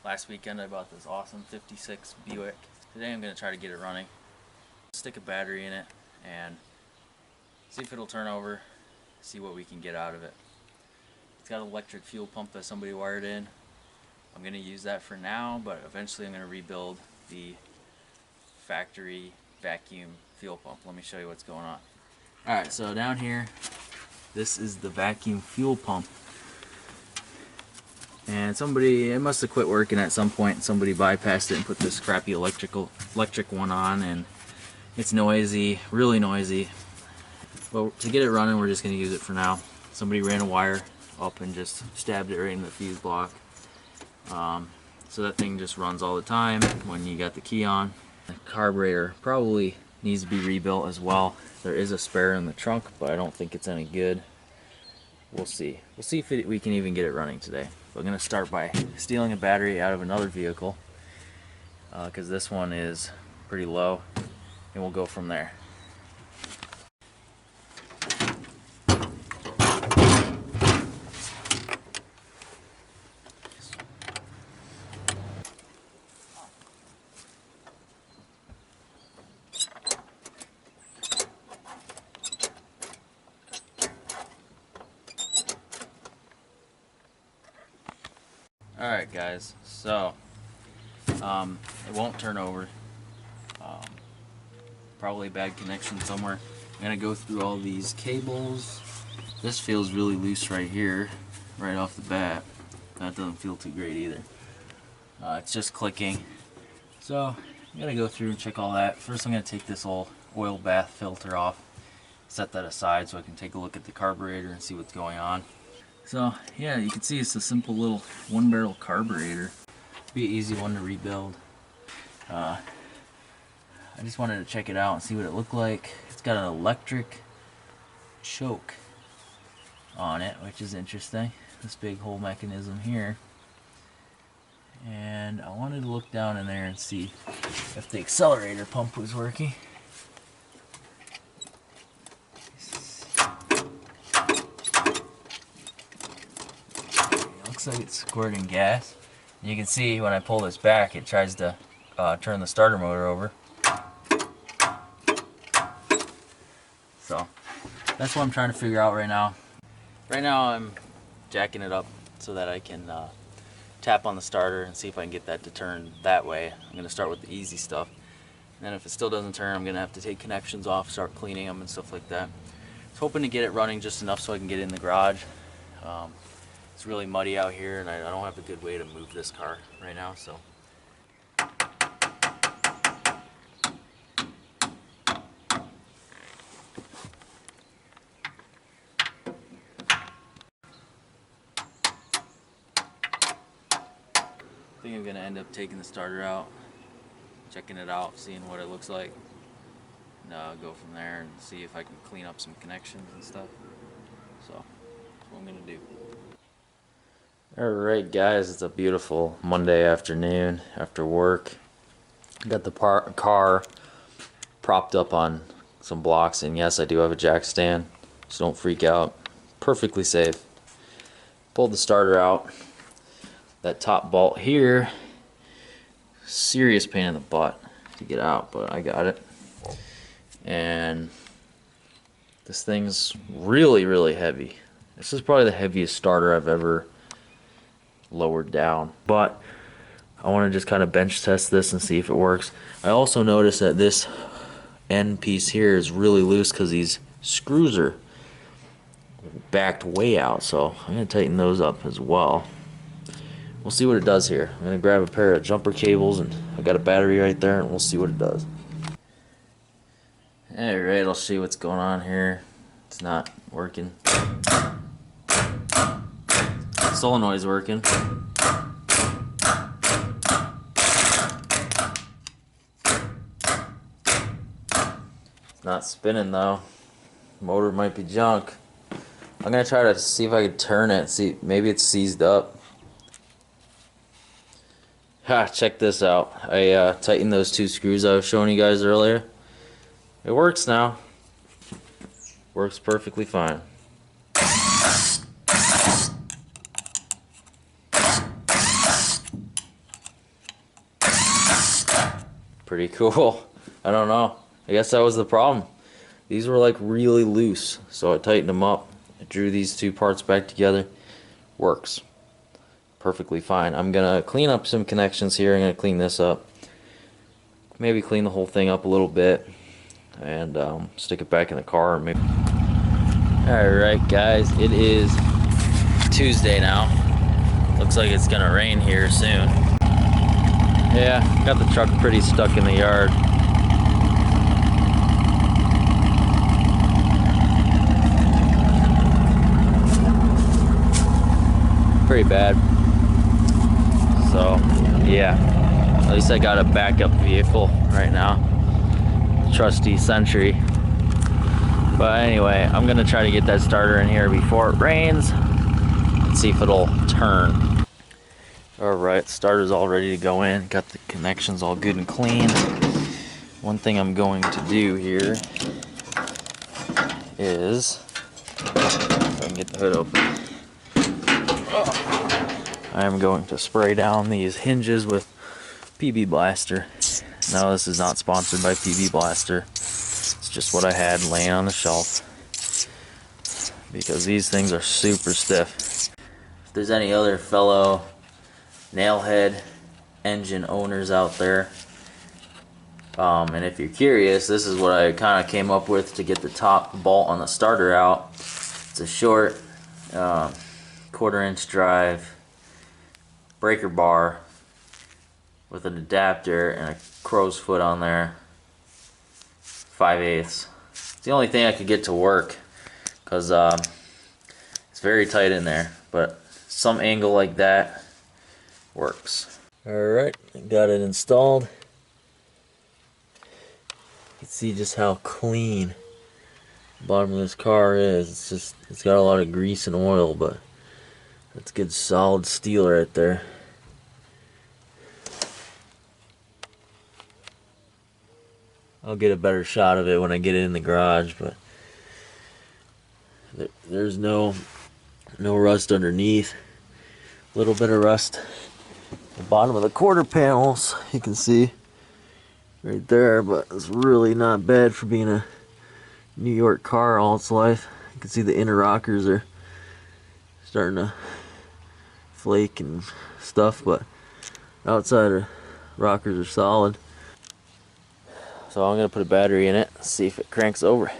Last weekend I bought this awesome 56 Buick. Today I'm going to try to get it running. Stick a battery in it and see if it'll turn over, see what we can get out of it. It's got an electric fuel pump that somebody wired in. I'm going to use that for now, but eventually I'm going to rebuild the factory vacuum fuel pump. Let me show you what's going on. Alright, so down here, this is the vacuum fuel pump. And it must have quit working at some point. Somebody bypassed it and put this crappy electric one on, and it's noisy, really noisy. But to get it running, we're just going to use it for now. Somebody ran a wire up and just stabbed it right in the fuse block. So that thing just runs all the time when you got the key on. The carburetor probably needs to be rebuilt as well. There is a spare in the trunk, but I don't think it's any good. We'll see. We'll see if we can even get it running today. We're going to start by stealing a battery out of another vehicle because this one is pretty low, and we'll go from there. Alright guys, so it won't turn over. Probably a bad connection somewhere. I'm going to go through all these cables. This feels really loose right here, right off the bat. That doesn't feel too great either. It's just clicking. So I'm going to go through and check all that. First I'm going to take this old oil bath filter off, set that aside so I can take a look at the carburetor and see what's going on. So yeah, you can see it's a simple little one-barrel carburetor. Be an easy one to rebuild. I just wanted to check it out and see what it looked like. It's got an electric choke on it, which is interesting. This big whole mechanism here. And I wanted to look down in there and see if the accelerator pump was working. Looks like it's squirting gas. You can see when I pull this back, it tries to turn the starter motor over. So that's what I'm trying to figure out right now. Right now I'm jacking it up so that I can tap on the starter and see if I can get that to turn that way. I'm going to start with the easy stuff. And then if it still doesn't turn, I'm going to have to take connections off, start cleaning them and stuff like that. I was hoping to get it running just enough so I can get in the garage. It's really muddy out here, and I don't have a good way to move this car right now, so. I think I'm going to end up taking the starter out, checking it out, seeing what it looks like, and go from there and see if I can clean up some connections and stuff. So that's what I'm going to do. Alright guys, it's a beautiful Monday afternoon after work. Got the car propped up on some blocks, and yes, I do have a jack stand, so don't freak out. Perfectly safe. Pulled the starter out. That top bolt here, serious pain in the butt to get out, but I got it. And this thing's really, really heavy. This is probably the heaviest starter I've ever lowered down, but I want to just kind of bench test this and see if it works. I also noticed that this end piece here is really loose because these screws are backed way out, so I'm going to tighten those up as well. We'll see what it does here. I'm going to grab a pair of jumper cables, and I got a battery right there, and we'll see what it does. Alright, I'll show you what's going on here. It's not working. Solenoid's working. It's not spinning though. Motor might be junk. I'm gonna try to see if I can turn it. See, maybe it's seized up. Ha! Check this out. I tightened those two screws I was showing you guys earlier. It works now. Works perfectly fine. Pretty cool. I don't know. I guess that was the problem. These were like really loose, so I tightened them up. I drew these two parts back together. Works perfectly fine. I'm gonna clean up some connections here. I'm gonna clean this up. Maybe clean the whole thing up a little bit and stick it back in the car. Maybe. Alright guys, it is Tuesday now. Looks like it's gonna rain here soon. Yeah, got the truck pretty stuck in the yard. Pretty bad. So, yeah. At least I got a backup vehicle right now. Trusty Century. But anyway, I'm gonna try to get that starter in here before it rains. Let's see if it'll turn. Alright, starter's all ready to go in. Got the connections all good and clean. One thing I'm going to do here is, if I can get the hood open, I'm going to spray down these hinges with PB Blaster. No, this is not sponsored by PB Blaster. It's just what I had laying on the shelf. Because these things are super stiff. If there's any other fellow Nailhead engine owners out there, and if you're curious, this is what I kind of came up with to get the top bolt on the starter out. It's a short 1/4-inch drive breaker bar with an adapter and a crow's foot on there, 5/8. It's the only thing I could get to work because it's very tight in there, but some angle like that works. Alright, got it installed. You can see just how clean the bottom of this car is. It's got a lot of grease and oil, but that's good solid steel right there. I'll get a better shot of it when I get it in the garage, but there's no rust underneath. A little bit of rust at the bottom of the quarter panels, you can see right there, but it's really not bad for being a New York car all its life. You can see the inner rockers are starting to flake and stuff, but outside the rockers are solid. So I'm gonna put a battery in it, see if it cranks over.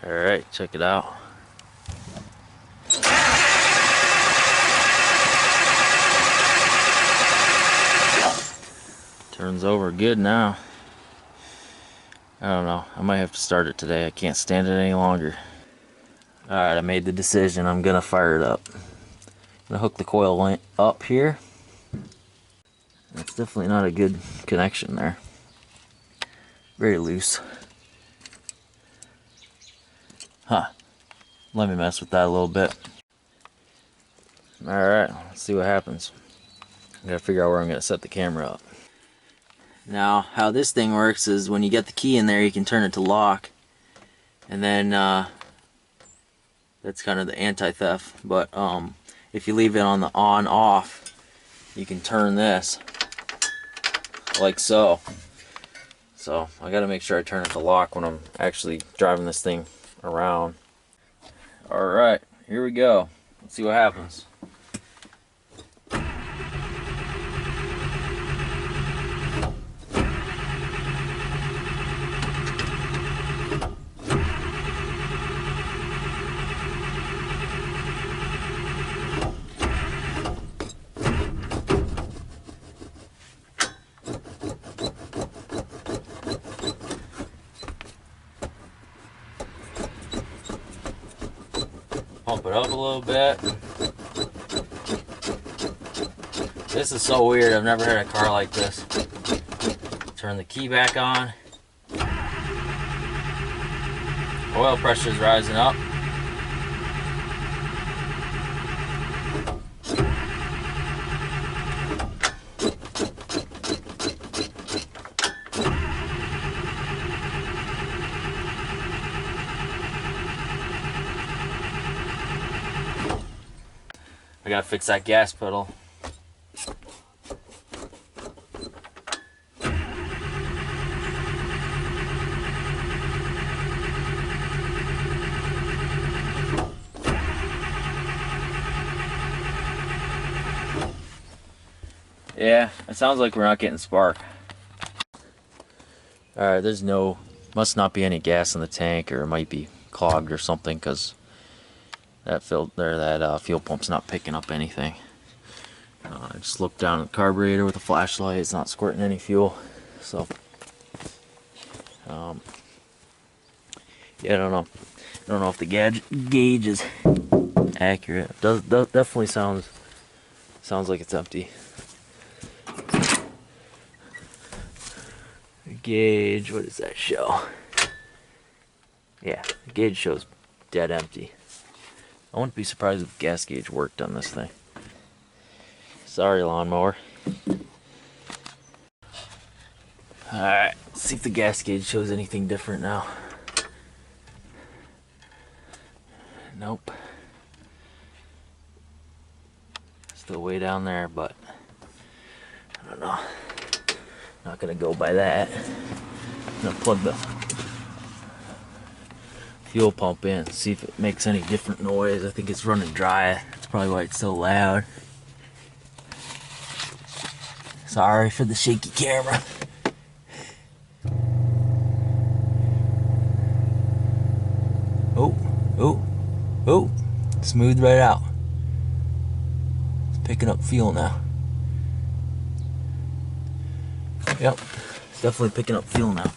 Alright, check it out. Turns over good now. I don't know, I might have to start it today. I can't stand it any longer. Alright, I made the decision. I'm gonna fire it up. I'm gonna hook the coil up here. That's definitely not a good connection there. Very loose. Huh. Let me mess with that a little bit. Alright, let's see what happens. I gotta figure out where I'm gonna set the camera up. Now, how this thing works is when you get the key in there, you can turn it to lock. And then, that's kind of the anti-theft. But, if you leave it on the on-off, you can turn this like so. So I gotta make sure I turn it to lock when I'm actually driving this thing around. Alright, here we go. Let's see what happens. Pump it up a little bit. This is so weird. I've never had a car like this. Turn the key back on. Oil pressure is rising up. I gotta fix that gas pedal. Yeah, it sounds like we're not getting spark. Alright, must not be any gas in the tank, or it might be clogged or something, because that fuel pump's not picking up anything. I just looked down at the carburetor with a flashlight. It's not squirting any fuel. So, yeah, I don't know. I don't know if the gauge is accurate. It does definitely sounds like it's empty. The gauge, what does that show? Yeah, the gauge shows dead empty. I wouldn't be surprised if the gas gauge worked on this thing. Sorry, lawnmower. Alright, let's see if the gas gauge shows anything different now. Nope. Still way down there, but I don't know. Not gonna go by that. I'm gonna plug the fuel pump in, see if it makes any different noise. I think it's running dry. That's probably why it's so loud. Sorry for the shaky camera. Oh, smooth right out. It's picking up fuel now. Yep, it's definitely picking up fuel now.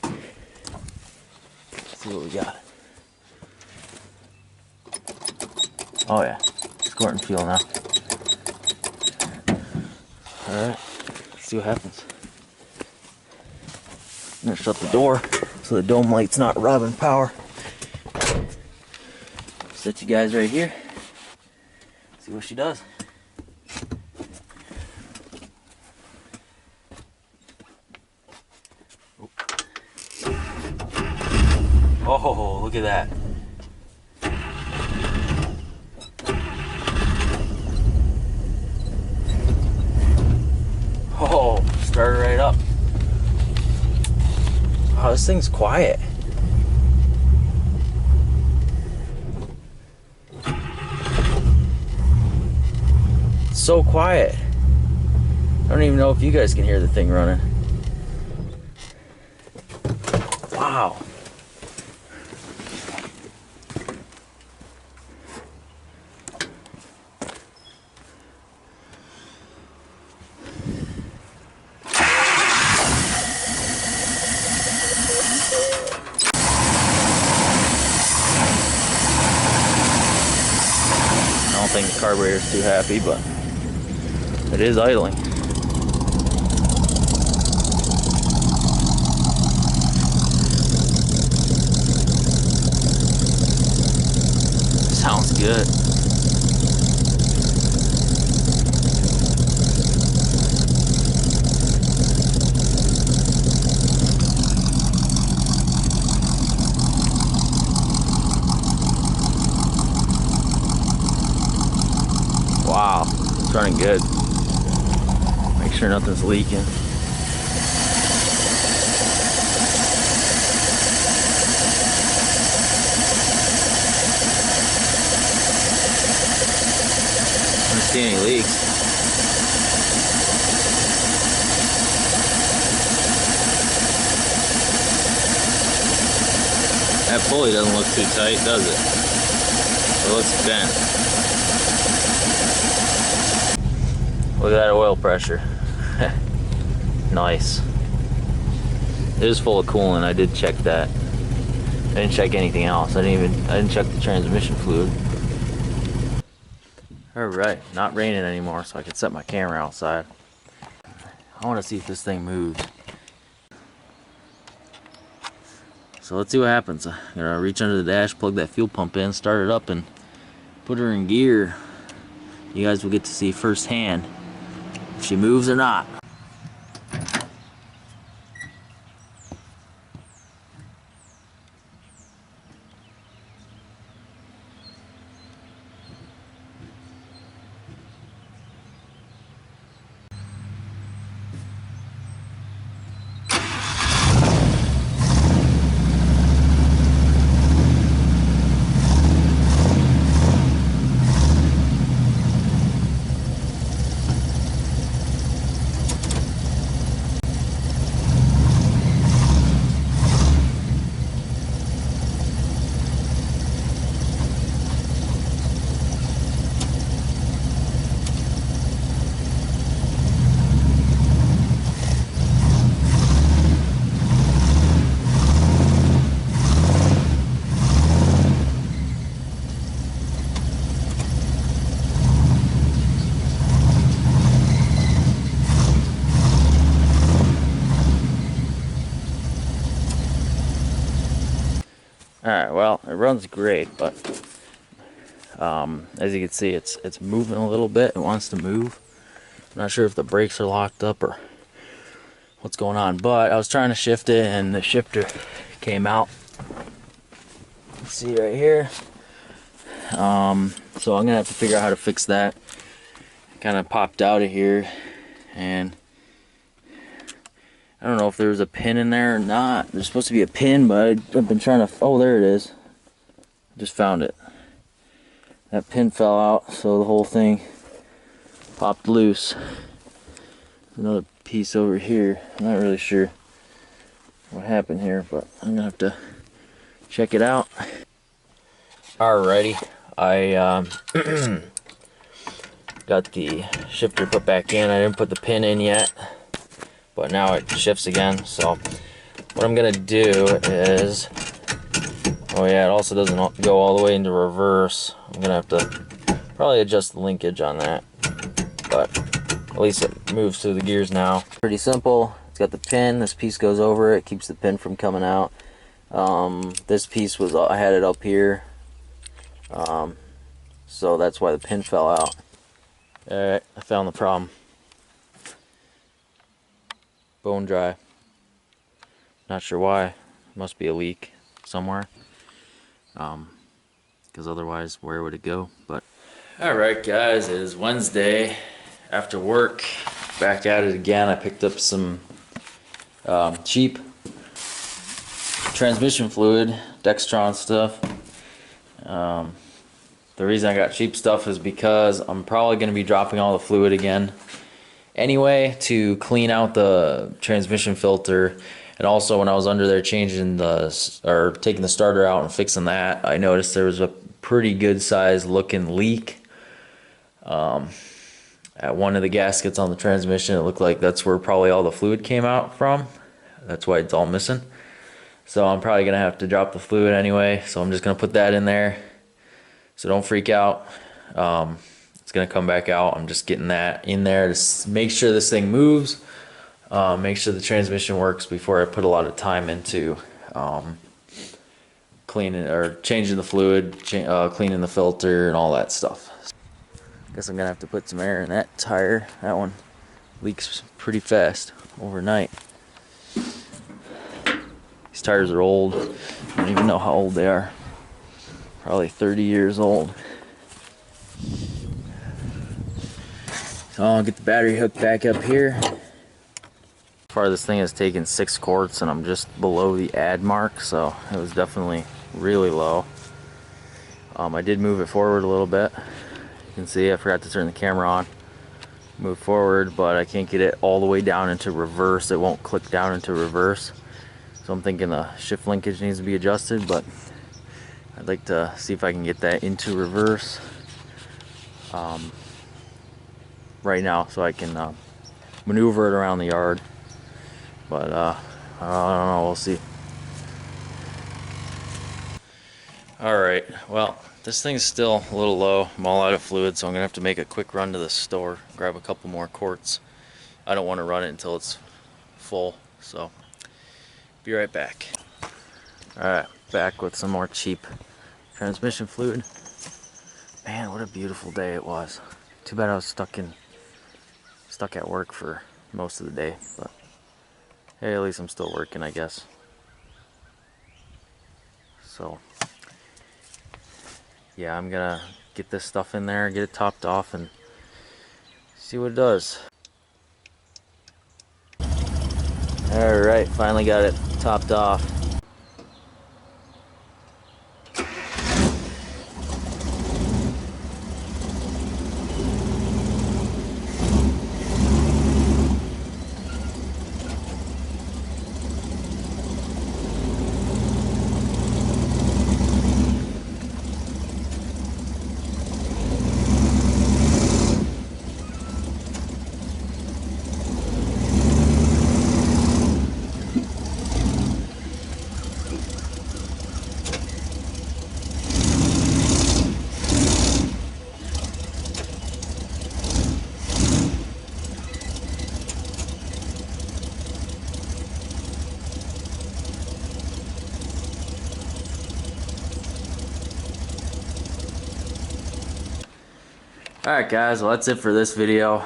Let's see what we got. Oh yeah, squirting fuel now. Alright, let's see what happens. I'm gonna shut the door so the dome light's not robbing power. Set you guys right here. See what she does. Oh, look at that. Oh, started right up. Oh, this thing's quiet. It's so quiet. I don't even know if you guys can hear the thing running. Wow. I don't think the carburetor's too happy, but it is idling. Sounds good. Wow, it's running good. Make sure nothing's leaking. I don't see any leaks. That pulley doesn't look too tight, does it? It looks bent. Look at that oil pressure. Nice. It is full of coolant. I did check that. I didn't check anything else. I didn't check the transmission fluid. Alright, not raining anymore, so I can set my camera outside. I want to see if this thing moves. So let's see what happens. I'm gonna reach under the dash, plug that fuel pump in, start it up, and put her in gear. You guys will get to see firsthand if she moves or not. Alright, well, it runs great, but as you can see, it's moving a little bit. It wants to move. I'm not sure if the brakes are locked up or what's going on, but I was trying to shift it and the shifter came out. See right here. So I'm gonna have to figure out how to fix that. Kind of popped out of here, and I don't know if there was a pin in there or not. There's supposed to be a pin, but I've been trying to. Oh, there it is. Just found it. That pin fell out, so the whole thing popped loose. Another piece over here. I'm not really sure what happened here, but I'm gonna have to check it out. Alrighty, I got the shifter put back in. I didn't put the pin in yet, but now it shifts again. So what I'm gonna do is, oh yeah, it also doesn't go all the way into reverse. I'm gonna have to probably adjust the linkage on that, but at least it moves through the gears now. Pretty simple. It's got the pin. This piece goes over it, keeps the pin from coming out. This piece was, I had it up here, so that's why the pin fell out. Alright, I found the problem. Bone dry. Not sure why. Must be a leak somewhere. Because otherwise, where would it go? But alright guys, it is Wednesday after work. Back at it again. I picked up some cheap transmission fluid, Dextron stuff. The reason I got cheap stuff is because I'm probably going to be dropping all the fluid again anyway to clean out the transmission filter. And also when I was under there changing taking the starter out and fixing that, I noticed there was a pretty good size looking leak at one of the gaskets on the transmission. It looked like that's where probably all the fluid came out from. That's why it's all missing. So I'm probably gonna have to drop the fluid anyway, so I'm just gonna put that in there. So don't freak out. It's gonna come back out. I'm just getting that in there to make sure this thing moves, make sure the transmission works before I put a lot of time into cleaning or changing the fluid, cleaning the filter and all that stuff. Guess I'm gonna have to put some air in that tire. That one leaks pretty fast overnight. These tires are old. I don't even know how old they are. Probably 30 years old. So I'll get the battery hooked back up here. So far this thing has taken 6 quarts and I'm just below the add mark, so it was definitely really low. I did move it forward a little bit. You can see I forgot to turn the camera on. Move forward, but I can't get it all the way down into reverse. It won't click down into reverse. So I'm thinking the shift linkage needs to be adjusted, but I'd like to see if I can get that into reverse right now so I can maneuver it around the yard. But I don't know, we'll see. Alright, well, this thing's still a little low. I'm all out of fluid, so I'm going to have to make a quick run to the store, grab a couple more quarts. I don't want to run it until it's full, so be right back. Alright, back with some more cheap transmission fluid. Man, what a beautiful day it was. Too bad I was stuck at work for most of the day, but hey, at least I'm still working, I guess. So yeah, I'm gonna get this stuff in there, get it topped off, and see what it does. Alright, finally got it topped off. Alright guys, well that's it for this video.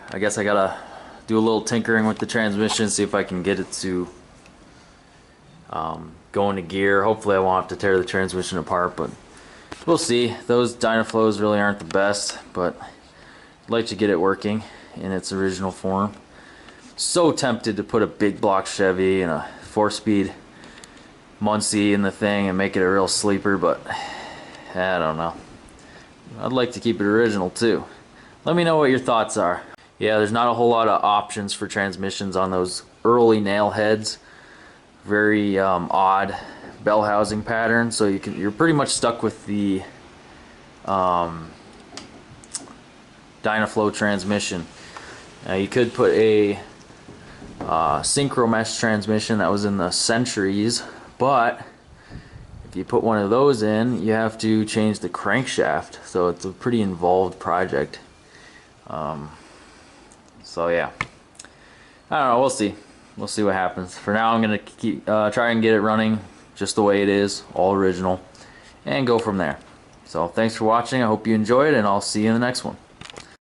I guess I gotta do a little tinkering with the transmission, see if I can get it to go into gear. Hopefully I won't have to tear the transmission apart, but we'll see. Those Dynaflows really aren't the best, but I'd like to get it working in its original form. So tempted to put a big block Chevy and a 4-speed Muncie in the thing and make it a real sleeper, but I don't know. I'd like to keep it original too. Let me know what your thoughts are. Yeah, there's not a whole lot of options for transmissions on those early Nailheads. Very odd bell housing pattern, so you're pretty much stuck with the Dynaflow transmission. Now you could put a synchro mesh transmission that was in the Centuries, but if you put one of those in, you have to change the crankshaft, so it's a pretty involved project. So yeah, I don't know, we'll see what happens. For now I'm gonna keep try and get it running just the way it is, all original, and go from there. So thanks for watching. I hope you enjoyed, and I'll see you in the next one.